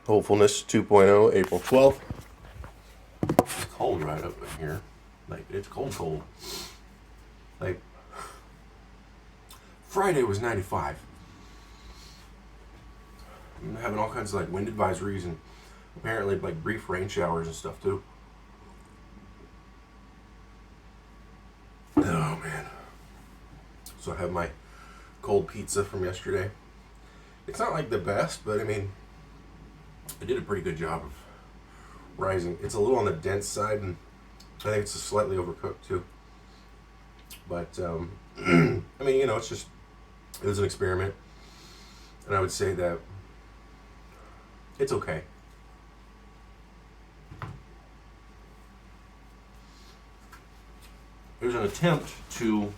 Hopefulness 2.0, April 12th. It's cold right up in here. Like, it's cold. Like, Friday was 95. I'm having all kinds of, like, wind advisories and apparently, like, brief rain showers and stuff, too. Oh, man. So I have my cold pizza from yesterday. It's not, like, the best, but, I mean, I did a pretty good job of rising. It's a little on the dense side, and I think it's slightly overcooked too. But I mean, you know, it was an experiment, and I would say that it's okay. It was an attempt to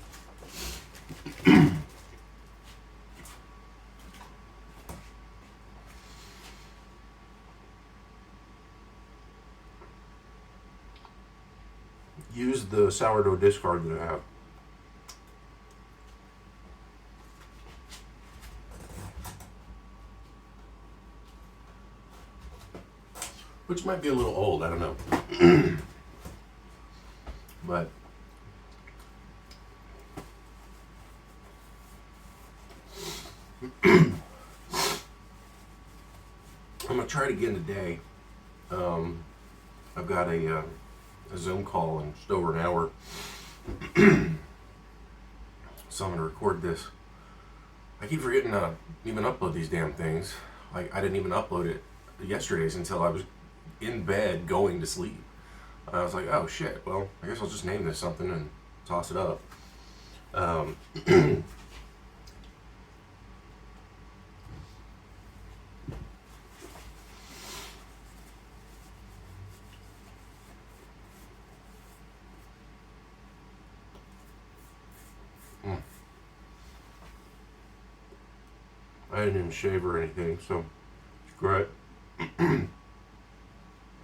use the sourdough discard that I have. Which might be a little old, I don't know. But I'm going to try it again today. I've got a Zoom call in just over an hour. So I'm going to record this. I keep forgetting to even upload these damn things. Like, I didn't even upload it yesterday's until I was in bed going to sleep. I was like, oh shit, well, I guess I'll just name this something and toss it up. I didn't even shave or anything, so it's great.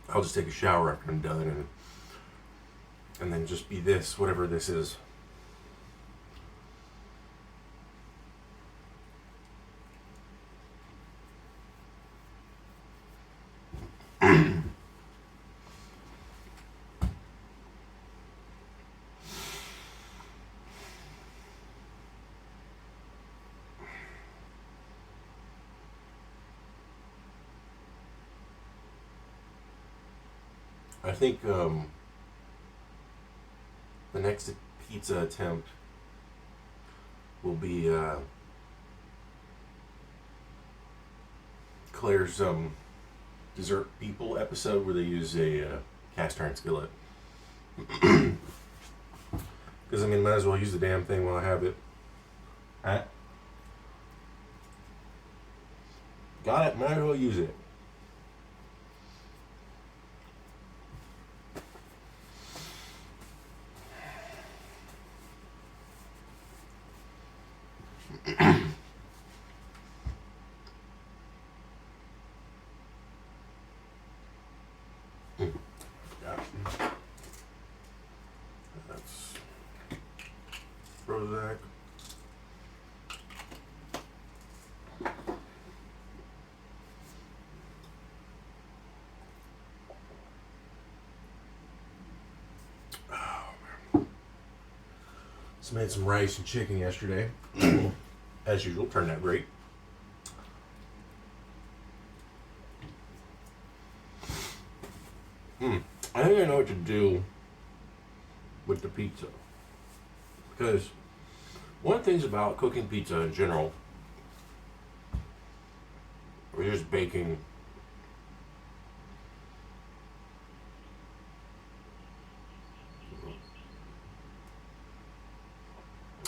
I'll just take a shower after I'm done and then just be this, whatever this is. I think the next pizza attempt will be Claire's dessert people episode where they use a cast iron skillet. Because I mean, might as well use the damn thing while I have it. Got it. Might as well use it. That's Prozac. Just made some rice and chicken yesterday. As usual, turned out great. I think I know what to do with the pizza. Because one of the things about cooking pizza in general, or just baking,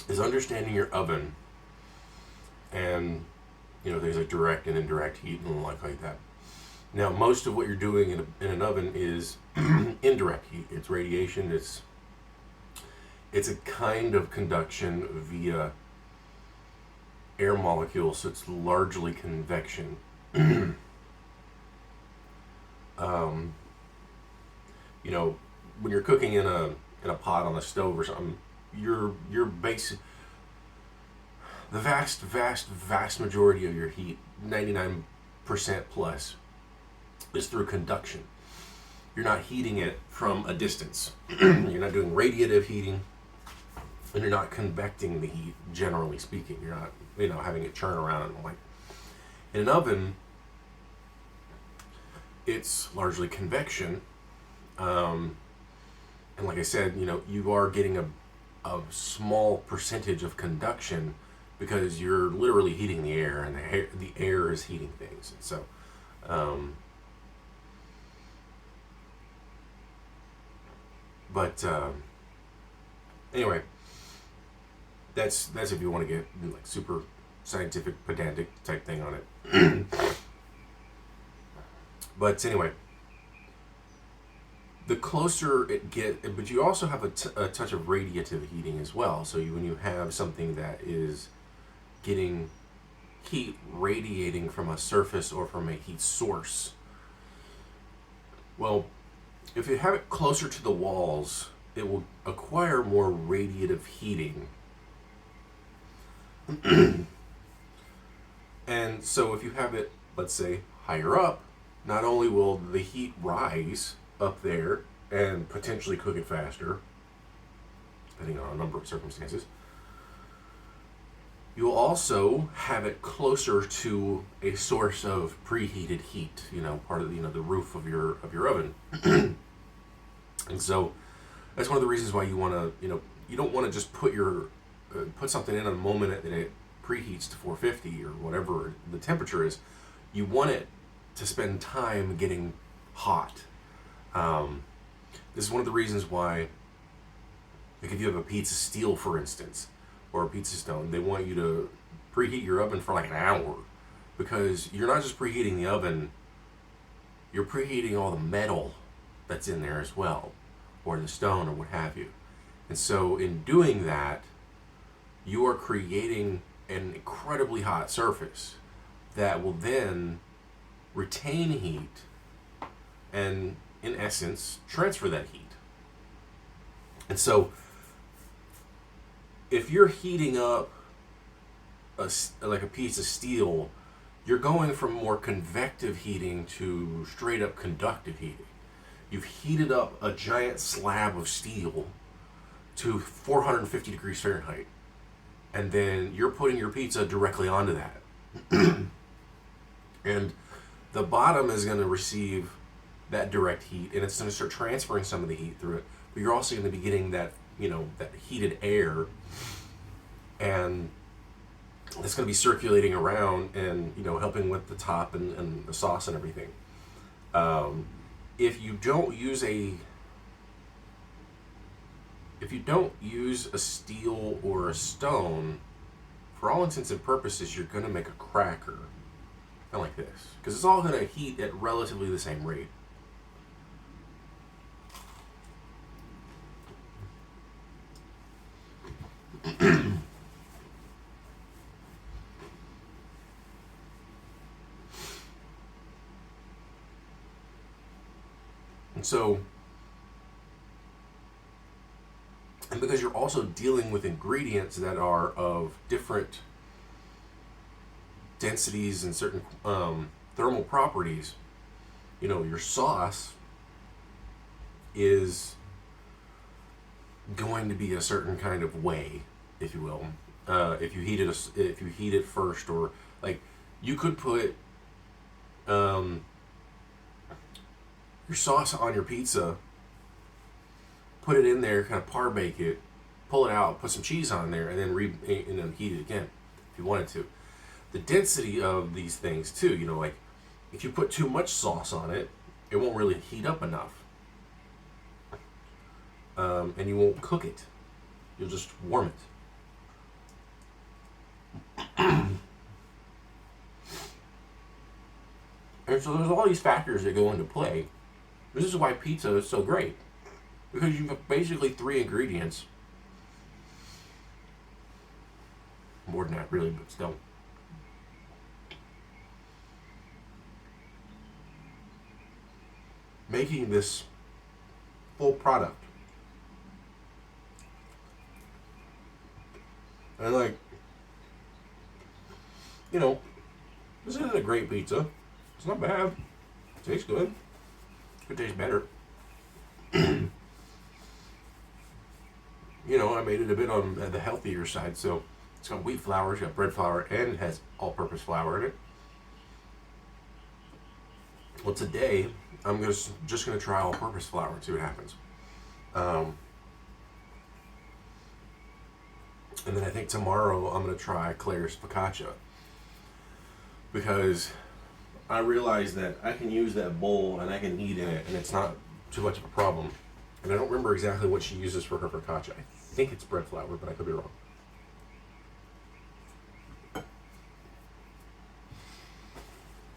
is understanding your oven and, you know, things like direct and indirect heat and like that. Now, most of what you're doing in an oven is indirect heat. It's radiation. It's a kind of conduction via air molecules, so it's largely convection. You know, when you're cooking in a pot on the stove or something, your basic, the vast majority of your heat, 99% plus, is through conduction. You're not heating it from a distance. You're not doing radiative heating, and you're not convecting the heat, generally speaking. You're not, having it churn around. Like in an oven, it's largely convection. And like I said, you are getting a small percentage of conduction because you're literally heating the air, and the air is heating things. So, anyway, that's if you want to get like super scientific, pedantic type thing on it. But anyway, the closer it gets, but you also have a touch of radiative heating as well. So when you have something that is getting heat radiating from a surface or from a heat source, well, if you have it closer to the walls, it will acquire more radiative heating. And so if you have it, let's say, higher up, not only will the heat rise up there and potentially cook it faster, depending on a number of circumstances, you'll also have it closer to a source of preheated heat, part of the roof of your oven. And so that's one of the reasons why you want to, you don't want to just put something in a moment that it preheats to 450 or whatever the temperature is. You want it to spend time getting hot. This is one of the reasons why, like if you have a pizza steel, for instance, or a pizza stone, they want you to preheat your oven for like an hour, because you're not just preheating the oven, you're preheating all the metal that's in there as well, or the stone or what have you. And so in doing that, you are creating an incredibly hot surface that will then retain heat and, in essence, transfer that heat. And so if you're heating up like a piece of steel, you're going from more convective heating to straight up conductive heating. You've heated up a giant slab of steel to 450 degrees Fahrenheit, and then you're putting your pizza directly onto that. And the bottom is going to receive that direct heat, and it's going to start transferring some of the heat through it. But you're also going to be getting that, that heated air, and it's going to be circulating around and, helping with the top and the sauce and everything. If you don't use a steel or a stone, for all intents and purposes, you're going to make a cracker, kind of like this, because it's all going to heat at relatively the same rate. And because you're also dealing with ingredients that are of different densities and certain thermal properties, your sauce is going to be a certain kind of way, if you will. If you heat it first, or like you could put your sauce on your pizza, put it in there, kind of par bake it, pull it out, put some cheese on there, and then heat it again if you wanted to. The density of these things too, like if you put too much sauce on it, it won't really heat up enough, and you won't cook it. You'll just warm it. And so there's all these factors that go into play. This is why pizza is so great, because you have basically 3 ingredients. More than that, really, but still. Making this full product. And this isn't a great pizza. It's not bad. Tastes good. Could taste better. You know, I made it a bit on the healthier side, so it's got wheat flour, it's got bread flour, and it has all-purpose flour in it. Well, today I'm just gonna try all-purpose flour and see what happens. And then I think tomorrow I'm gonna try Claire's focaccia, because I realized that I can use that bowl and I can eat in it, and it's not too much of a problem. And I don't remember exactly what she uses for her focaccia. I think it's bread flour, but I could be wrong.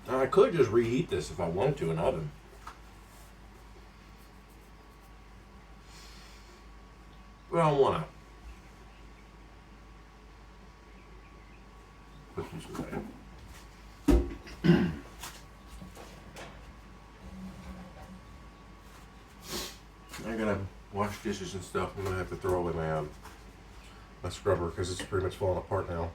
I could just reheat this if I wanted to in an oven. But I don't want to. Put these away. I gotta wash dishes and stuff. I'm gonna have to throw away my scrubber because it's pretty much falling apart now.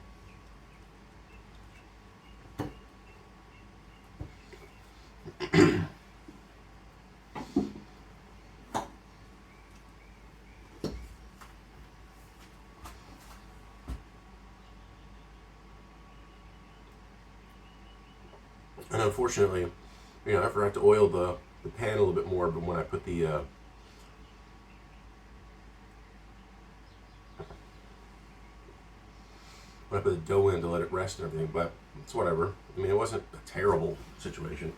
And unfortunately, you know, I forgot to oil the pan a little bit more, but when I put the dough in to let it rest and everything, but it's whatever. I mean, it wasn't a terrible situation.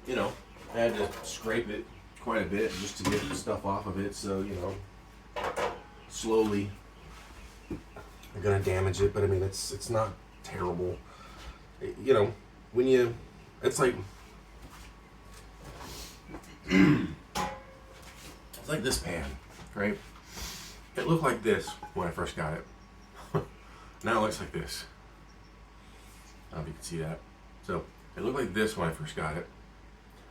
You know, I had to scrape it quite a bit just to get the stuff off of it, so, you know, slowly I'm gonna damage it, but I mean, it's not terrible. You know, when you, it's like, it's like this pan, right? It looked like this when I first got it. Now it looks like this. I don't know if you can see that. So it looked like this when I first got it.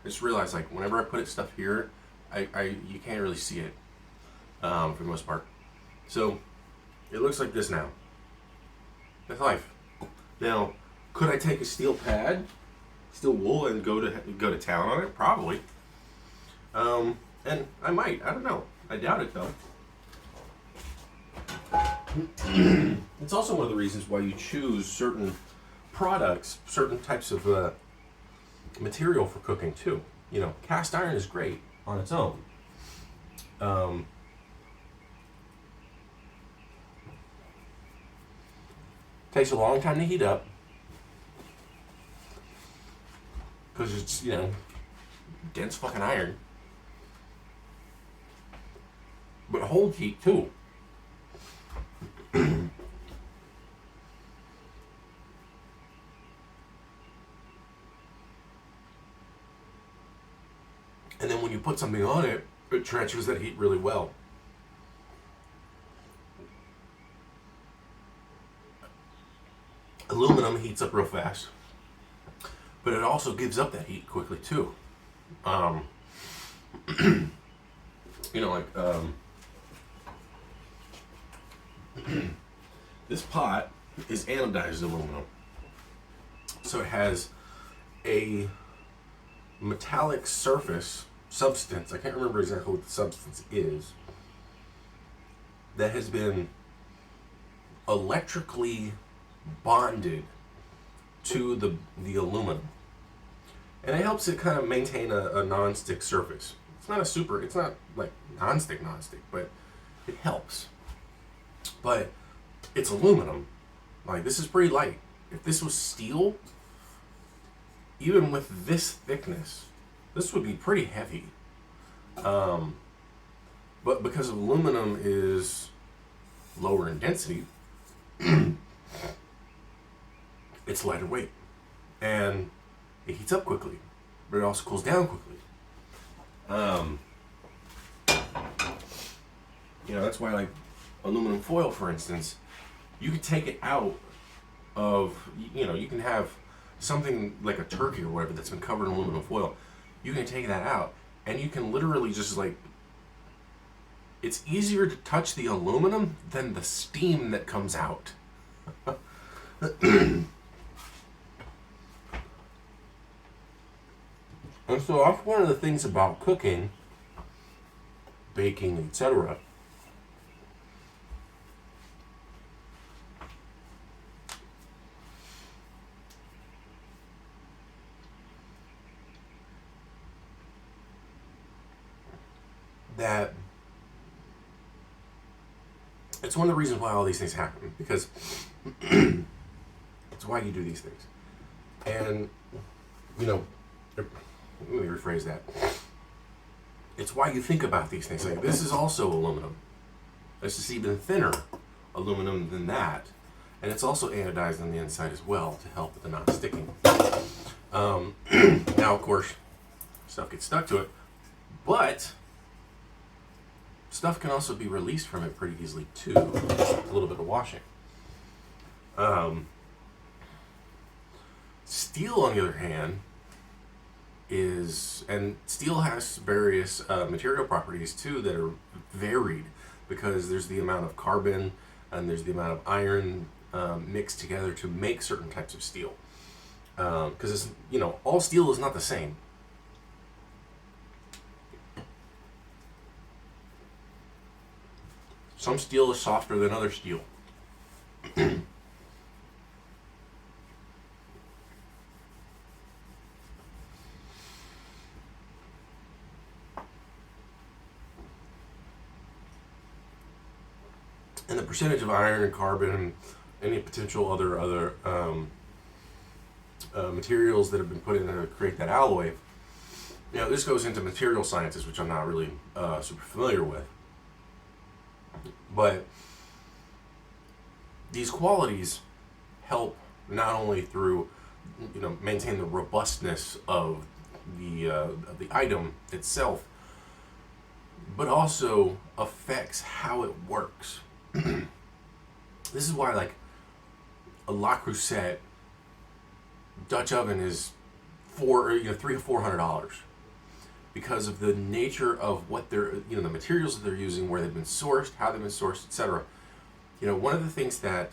I just realized, like, whenever I put stuff here, you can't really see it for the most part. So it looks like this now. That's life. Now, could I take a steel pad, steel wool, and go to town on it? Probably. And I might. I don't know. I doubt it though. It's also one of the reasons why you choose certain products, certain types of material for cooking too. You know, cast iron is great on its own. Takes a long time to heat up because it's, you know, dense fucking iron. But hold heat too. And then when you put something on it, it transfers that heat really well. Aluminum heats up real fast, but it also gives up that heat quickly too. You know, like this pot is anodized aluminum, so it has a metallic substance, I can't remember exactly what the substance is, that has been electrically bonded to the aluminum, and it helps it kind of maintain a non-stick surface. It's not like non-stick, but it helps. But it's aluminum. Like, this is pretty light. If this was steel, even with this thickness, this would be pretty heavy. But because aluminum is lower in density, it's lighter weight. And it heats up quickly, but it also cools down quickly. You know, that's why, like, aluminum foil, for instance, you can take it out of, you know, you can have something like a turkey or whatever that's been covered in aluminum foil. You can take that out and you can literally just, like, it's easier to touch the aluminum than the steam that comes out. And so that's one of the things about cooking, baking, etc. That it's one of the reasons why all these things happen, because it's why you do these things. And, let me rephrase that. It's why you think about these things. Like, this is also aluminum. This is even thinner aluminum than that. And it's also anodized on the inside as well to help with the not sticking. Now, of course, stuff gets stuck to it. But stuff can also be released from it pretty easily, too. A little bit of washing. Steel, on the other hand, and steel has various material properties too that are varied, because there's the amount of carbon and there's the amount of iron mixed together to make certain types of steel. Because it's, all steel is not the same. Some steel is softer than other steel. And the percentage of iron and carbon and any potential other materials that have been put in to create that alloy. This goes into material sciences, which I'm not really super familiar with. But these qualities help not only through, maintain the robustness of the item itself, but also affects how it works. This is why, like, a Le Creuset Dutch oven is $300 to $400, because of the nature of what they're, the materials that they're using, where they've been sourced, how they've been sourced, etc. One of the things that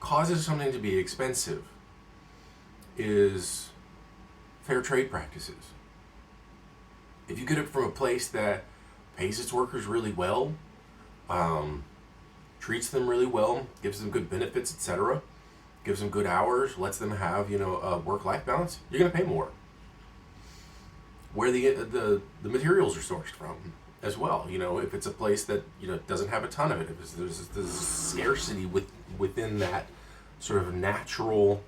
causes something to be expensive is fair trade practices. If you get it from a place that pays its workers really well, treats them really well, gives them good benefits, etc., gives them good hours, lets them have, a work-life balance, you're going to pay more. Where the materials are sourced from as well. If it's a place that, doesn't have a ton of it, if there's scarcity within that sort of natural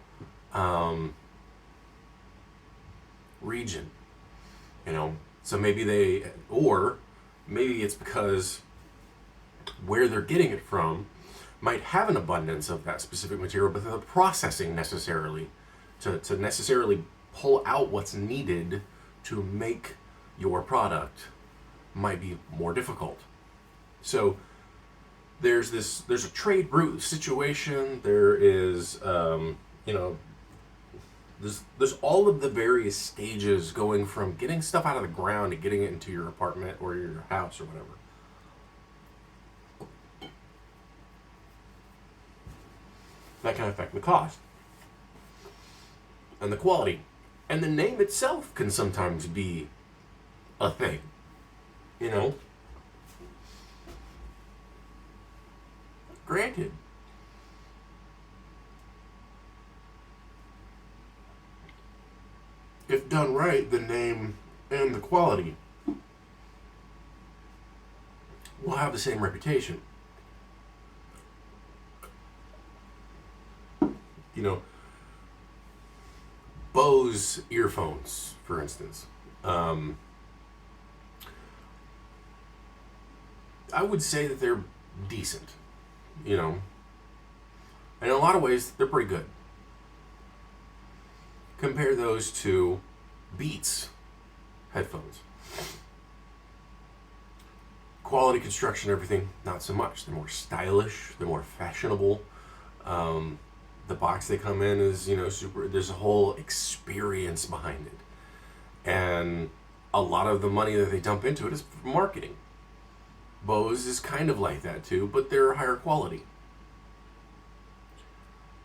region, so maybe maybe it's because where they're getting it from might have an abundance of that specific material, but the processing necessarily to necessarily pull out what's needed to make your product might be more difficult. So there's a trade route situation. There is there's all of the various stages going from getting stuff out of the ground to getting it into your apartment or your house or whatever. That can affect the cost and the quality. And the name itself can sometimes be a thing. Granted. If done right, the name and the quality will have the same reputation. Bose earphones, for instance. I would say that they're decent. And in a lot of ways, they're pretty good. Compare those to Beats headphones. Quality, construction, everything, not so much. They're more stylish, they're more fashionable. The box they come in is, super, there's a whole experience behind it. And a lot of the money that they dump into it is for marketing. Bose is kind of like that too, but they're higher quality.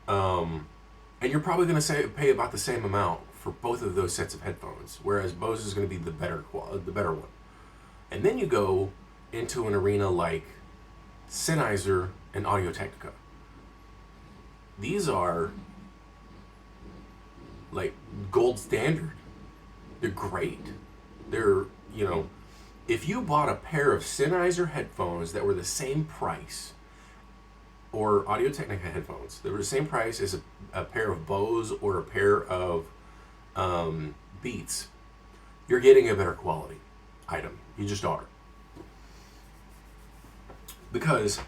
And you're probably going to pay about the same amount for both of those sets of headphones, whereas Bose is going to be the better one. And then you go into an arena like Sennheiser and Audio-Technica. These are like gold standard. They're great. They're, if you bought a pair of Sennheiser headphones that were the same price, or Audio-Technica headphones that were the same price as a pair of Bose or a pair of Beats, you're getting a better quality item. You just are. Because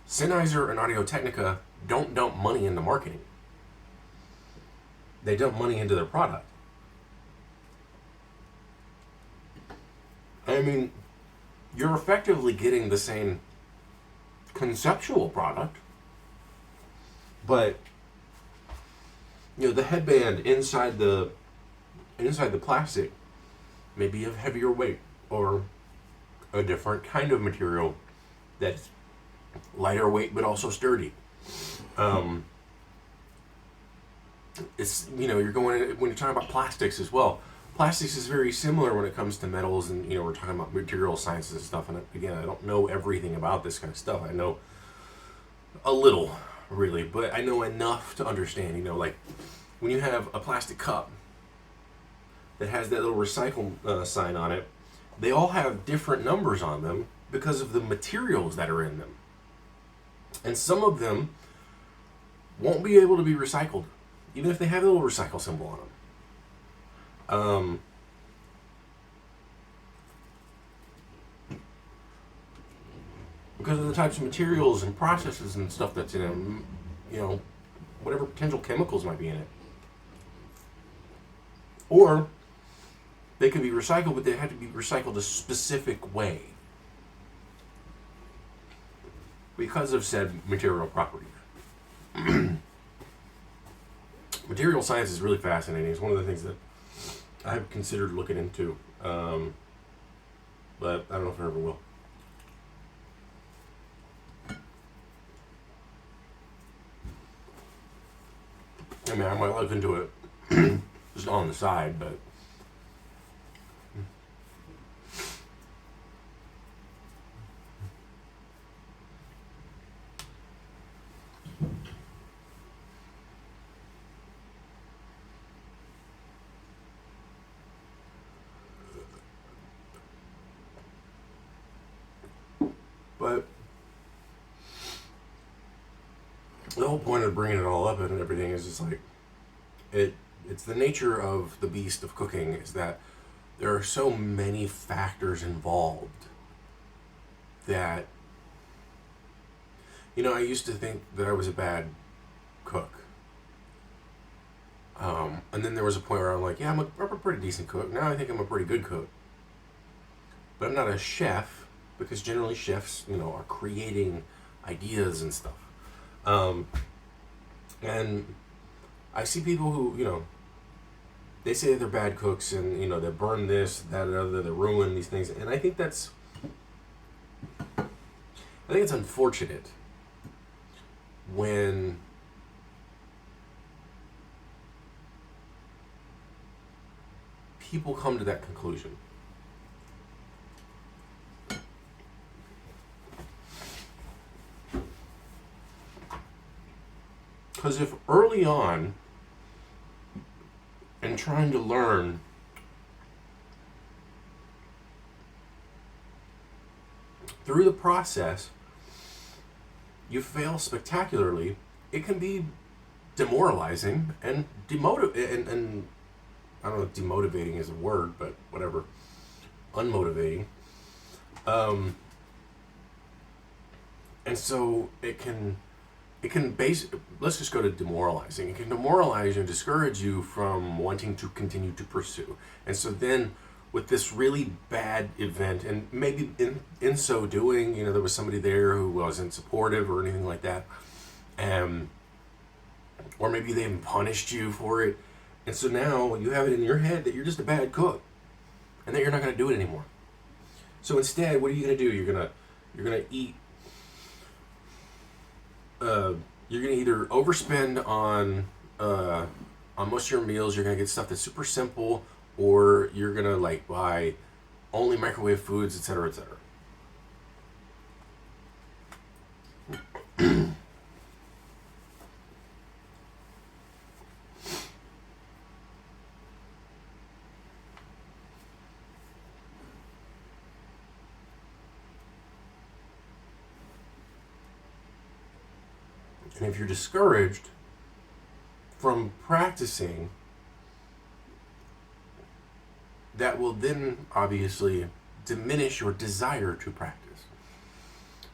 Sennheiser and Audio-Technica don't dump money into marketing. They dump money into their product. I mean, you're effectively getting the same conceptual product, but the headband inside the plastic may be of heavier weight or a different kind of material that's lighter weight but also sturdy. It's you're going when you're talking about plastics as well. Plastics is very similar when it comes to metals, and we're talking about material sciences and stuff. And again, I don't know everything about this kind of stuff. I know a little, really, but I know enough to understand. Like when you have a plastic cup that has that little recycle sign on it, they all have different numbers on them because of the materials that are in them, and some of them won't be able to be recycled, even if they have a little recycle symbol on them. Because of the types of materials and processes and stuff that's in them, whatever potential chemicals might be in it. Or they can be recycled, but they have to be recycled a specific way because of said material properties. Material science is really fascinating. It's one of the things that I've considered looking into, but I don't know if I ever will. I mean, I might look into it just on the side, but the whole point of bringing it all up and everything is just like it's the nature of the beast of cooking is that there are so many factors involved that I used to think that I was a bad cook, and then there was a point where I'm like, yeah, I'm a pretty decent cook. Now I think I'm a pretty good cook, but I'm not a chef, because generally chefs are creating ideas and stuff. And I see people who, they say they're bad cooks and, they burn this, that, and other, they ruin these things. And I think it's unfortunate when people come to that conclusion. Because if early on, in trying to learn, through the process, you fail spectacularly, it can be demoralizing and and I don't know if demotivating is a word, but whatever, unmotivating. And so it can let's just go to demoralizing. It can demoralize you and discourage you from wanting to continue to pursue. And so then with this really bad event, and maybe in so doing, there was somebody there who wasn't supportive or anything like that, or maybe they even punished you for it. And so now you have it in your head that you're just a bad cook and that you're not going to do it anymore. So instead, what are you going to do? You're going to eat. You're going to either overspend on on most of your meals, you're going to get stuff that's super simple, or you're going to like buy only microwave foods, etc., etc. And if you're discouraged from practicing, that will then obviously diminish your desire to practice.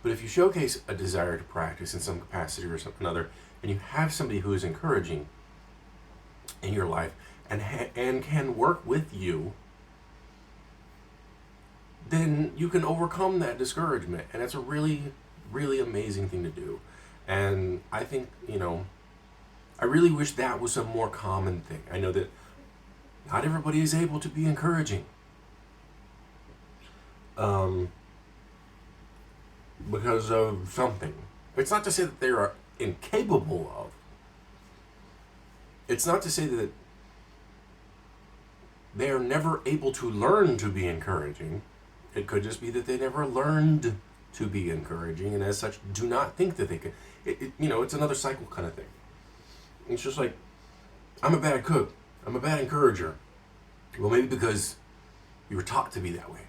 But if you showcase a desire to practice in some capacity or some another, and you have somebody who is encouraging in your life and can work with you, then you can overcome that discouragement. And that's a really, really amazing thing to do. And I think, I really wish that was a more common thing. I know that not everybody is able to be encouraging. Because of something. It's not to say that they are incapable of. It's not to say that they are never able to learn to be encouraging. It could just be that they never learned to be encouraging, and as such, do not think that they can. It's another cycle kind of thing. It's just like, I'm a bad cook. I'm a bad encourager. Well, maybe because you were taught to be that way.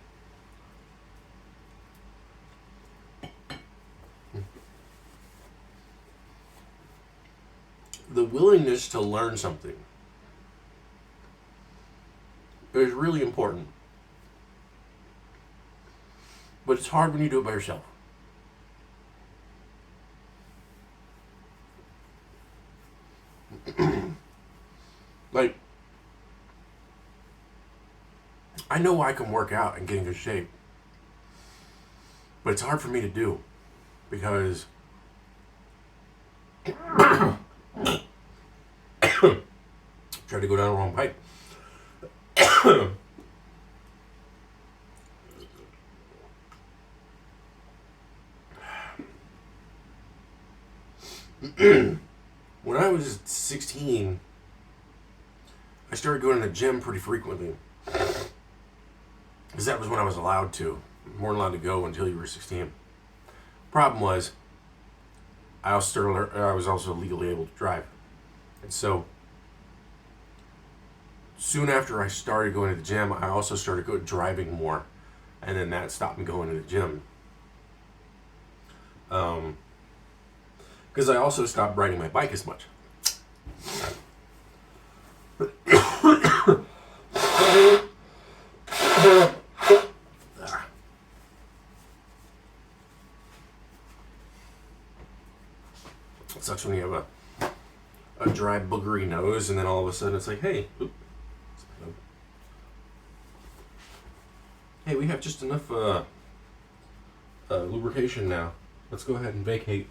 The willingness to learn something is really important. But it's hard when you do it by yourself. Like, I know I can work out and get in good shape, but it's hard for me to do because tried to go down the wrong pipe. When I was 16, I started going to the gym pretty frequently. Because that was when I was allowed to. You weren't allowed to go until you were 16. Problem was, I was also legally able to drive. And so, soon after I started going to the gym, I also started driving more. And then that stopped me going to the gym. Because I also stopped riding my bike as much. It sucks when you have a dry, boogery nose, and then all of a sudden it's like, hey, hey, we have just enough lubrication now. Let's go ahead and vacate.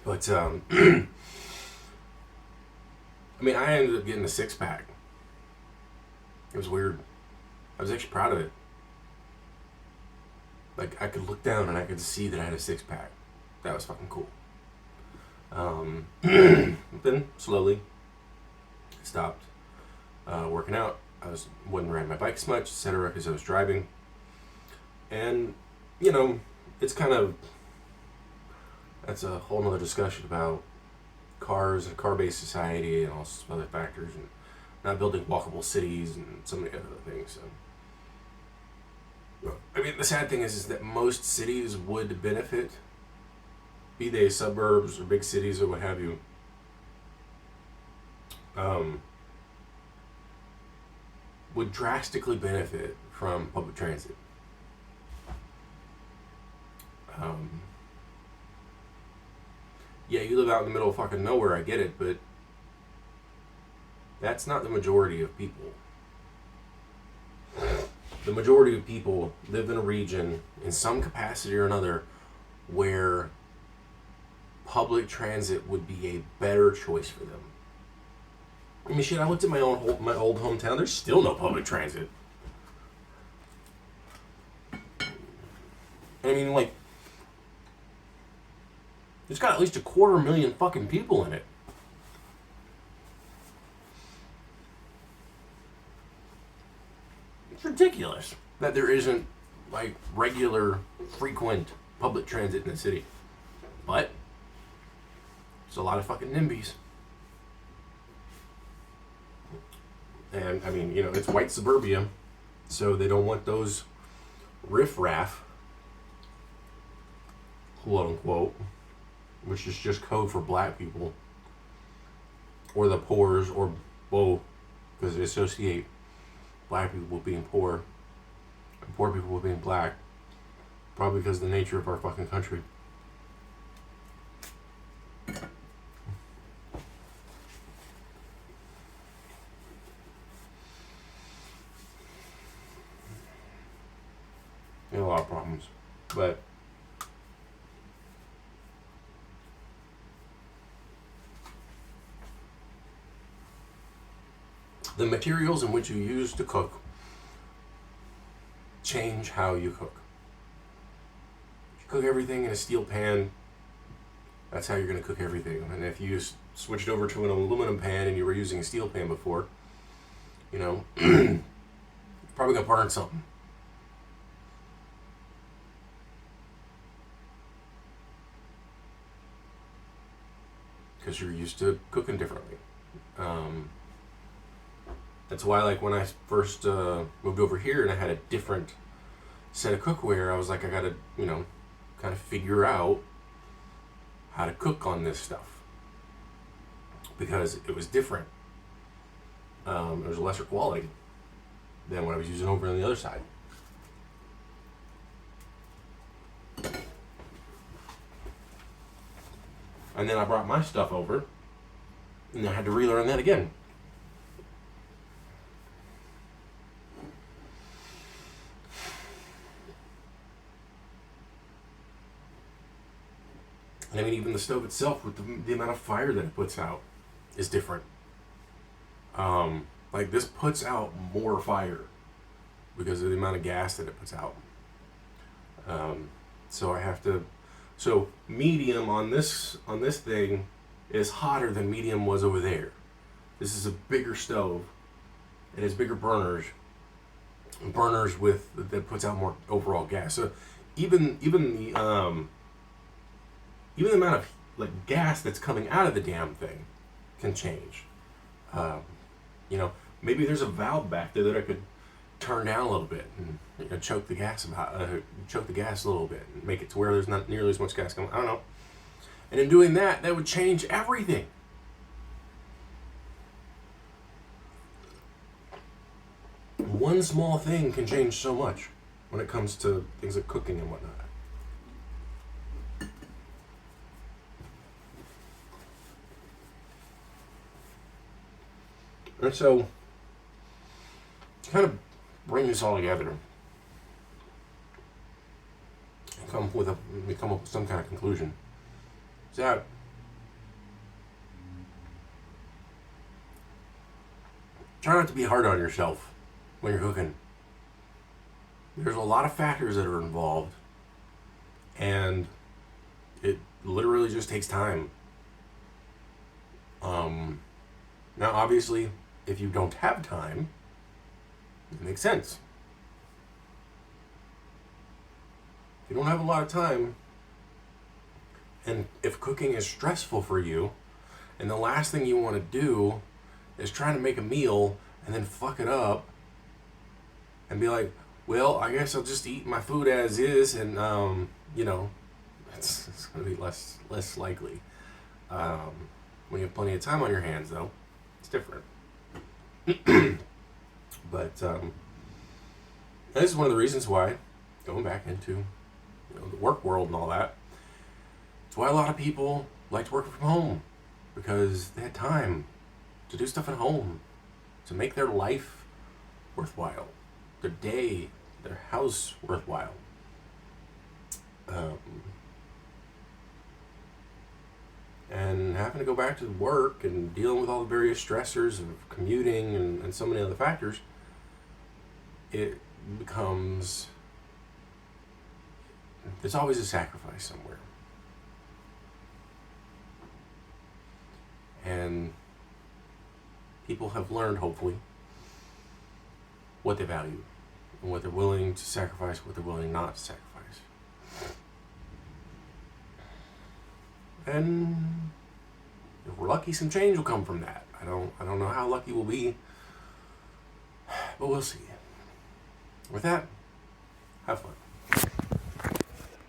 But I mean, I ended up getting a 6-pack. It was weird. I was actually proud of it. Like, I could look down and I could see that I had a 6-pack. That was fucking cool. Then slowly stopped working out. I wasn't riding my bike as much, etc., because I was driving. And, it's kind of, that's a whole nother discussion about cars and car-based society and all sorts of other factors, and not building walkable cities and so many other things. So, I mean, the sad thing is that most cities would benefit, be they suburbs or big cities or what have you, would drastically benefit from public transit. Yeah, you live out in the middle of fucking nowhere, I get it, but that's not the majority of people. The majority of people live in a region, in some capacity or another, where public transit would be a better choice for them. I mean, shit, I looked at my old hometown, there's still no public transit. I mean, like, It's got at least 250,000 fucking people in it. It's ridiculous that there isn't like regular, frequent public transit in the city. But it's a lot of fucking NIMBYs. And I mean, it's white suburbia, so they don't want those riffraff, quote unquote, which is just code for black people, or the poors, or both, because they associate black people with being poor, and poor people with being black, probably because of the nature of our fucking country. A lot of problems, but the materials in which you use to cook change how you cook. If you cook everything in a steel pan, that's how you're going to cook everything. And if you switched over to an aluminum pan and you were using a steel pan before, you're probably going to burn something. Because you're used to cooking differently. That's why, like, when I first moved over here and I had a different set of cookware, I was like, I gotta, kind of figure out how to cook on this stuff. Because it was different. It was a lesser quality than what I was using over on the other side. And then I brought my stuff over, and I had to relearn that again. And I mean, even the stove itself, with the amount of fire that it puts out, is different. Like, this puts out more fire because of the amount of gas that it puts out. So medium on this thing is hotter than medium was over there. This is a bigger stove. It has bigger burners that puts out more overall gas. So even the amount of like gas that's coming out of the damn thing can change. Maybe there's a valve back there that I could turn down a little bit and choke the gas a little bit and make it to where there's not nearly as much gas coming. I don't know. And in doing that would change everything. One small thing can change so much when it comes to things like cooking and whatnot. And so, to kind of bring this all together and come up with some kind of conclusion, is that try not to be hard on yourself when you're cooking. There's a lot of factors that are involved, and it literally just takes time. Now, obviously, if you don't have time, it makes sense. If you don't have a lot of time, and if cooking is stressful for you, and the last thing you want to do is try to make a meal and then fuck it up and be like, well, I guess I'll just eat my food as is, and it's going to be less likely. When you have plenty of time on your hands, though, it's different. But this is one of the reasons why, going back into the work world and all that, it's why a lot of people like to work from home, because they had time to do stuff at home, to make their life worthwhile, their day, their house worthwhile. And having to go back to work and dealing with all the various stressors of commuting and so many other factors, it becomes, there's always a sacrifice somewhere. and people have learned, hopefully, what they value and what they're willing to sacrifice, what they're willing not to sacrifice. And if we're lucky, some change will come from that. I don't know how lucky we'll be, but we'll see. With that, have fun.